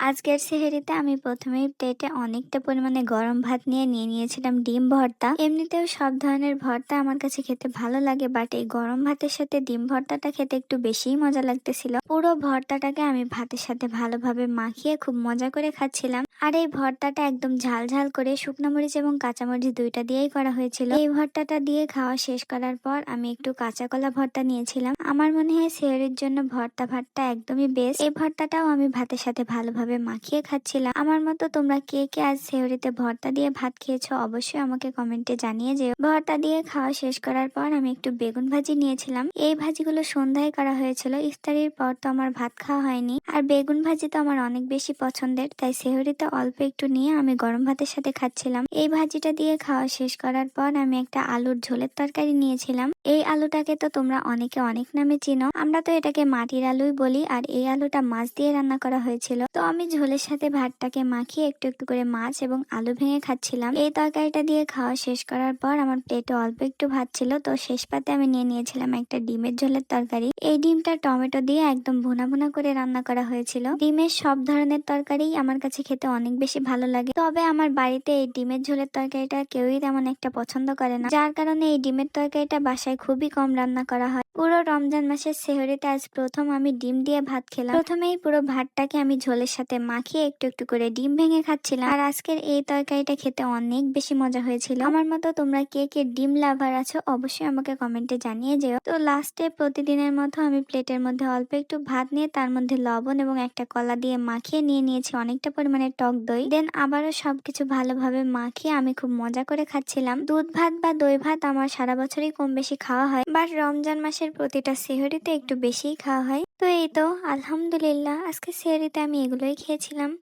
আজকের সেহরিতে আমি প্রথমেই প্লেটে অনেকটা পরিমাণে গরম ভাত নিয়ে নিয়েছিলাম ডিম ভর্তা। এমনিতেও সব ধরনের ভর্তা আমার কাছে খেতে ভালো লাগে, বাট এই গরম ভাতের সাথে ডিম ভর্তাটা খেতে একটু বেশিই মজা লাগতেছিল। পুরো ভর্তাটাকে আমি ভাতের সাথে ভালোভাবে মাখিয়ে খুব মজা করে খাচ্ছিলাম। আর এই ভর্তাটা একদম ঝাল ঝাল করে শুকনো মরিচ এবং কাঁচামরিচ দুইটা দিয়েই করা হয়েছিল। এই ভর্তাটা দিয়ে খাওয়া শেষ করার পর আমি একটু কাঁচা কলা ভর্তা নিয়েছিলাম। আমার মনে হয় সেহরির জন্য ভর্তা ভাতটা একদমই বেস্ট। এই ভর্তাটাও আমি ভাতের সাথে ভালোভাবে মাখিয়ে খাচ্ছিলাম। আমার মতো তোমরা কে কে আজ সেহরিতে ভর্তা দিয়ে ভাত খেয়েছো অবশ্যই আমাকে কমেন্টে জানিয়ে যেও। ভর্তা দিয়ে খাওয়া শেষ করার পর আমি একটু বেগুন ভাজি নিয়েছিলাম। এই ভাজিগুলো সন্ধ্যায় করা হয়েছিল, ইফতারির পর তো আমার ভাত খাওয়া হয়নি। আর বেগুন ভাজি তো আমার অনেক বেশি পছন্দের, তাই সেহরিতে অল্প একটু নিয়ে আমি গরম ভাতের সাথে খাচ্ছিলাম। এই ভাজিটা দিয়ে খাওয়া শেষ করার পর আমি একটা আলুর ঝোলের তরকারি নিয়েছিলাম। এই আলুটাকে তো তোমরা অনেকে অনেক নামে চিনো, আমরা তো এটাকে মাটির আলুই বলি। আর এই আলুটা মাছ দিয়ে রান্না করা হয়েছিল। তো আমি ঝোলের সাথে ভাতটাকে মাখিয়ে একটু একটু করে মাছ এবং আলু ভেঙে খাচ্ছিলাম। এই তরকারিটা দিয়ে খাওয়া শেষ করার পর আমার প্লেটে অল্প একটু ভাত ছিল, তো শেষ পাতে আমি নিয়েছিলাম একটা ডিমের ঝোলের তরকারি। এই ডিমটা টমেটো দিয়ে একদম ভুনা ভুনা করে রান্না করা হয়েছিল। ডিমের সব ধরনের তরকারি আমার কাছে খেতে অনেক বেশি ভালো লাগে, তবে আমার বাড়িতে এই ডিমের ঝোলের তরকারিটা কেউই তেমন একটা পছন্দ করে না, যার কারণে এই ডিমের তরকারিটা বাসায় খুবই কম রান্না করা হয়। পুরো রমজান মাসের সেহরিতে আজ প্রথম আমি ডিম দিয়ে ভাত খেলাম। প্রথমেই পুরো ভাতটাকে আমি ঝোলের সাথে মাখিয়ে একটু একটু করে ডিম ভেঙে খাচ্ছিলাম। আর আজকের এই তরকারিটা খেতে অনেক বেশি মজা হয়েছিল। আমার মতো তোমরা কে কে ডিম লাভার আছো অবশ্যই আমাকে কমেন্টে জানিয়ে যেও। তো লাস্টে প্রতিদিনের মতো আমি প্লেটের মধ্যে অল্প একটু ভাত নিয়ে তার মধ্যে লবণ এবং একটা কলা দিয়ে মাখিয়ে নিয়েছি অনেকটা পরিমাণে টক দই। দেন আবারও সবকিছু ভালোভাবে মাখিয়ে আমি খুব মজা করে খাচ্ছিলাম। দুধ ভাত বা দই ভাত আমার সারা বছরই কম বেশি খাওয়া হয়, বাট রমজান মাসের প্রতিটা সেহরিতে একটু বেশিই খাওয়া হয়। তো এই তো আলহামদুলিল্লাহ আজকে সেহরিতে আমি এগুলোই খেয়েছিলাম।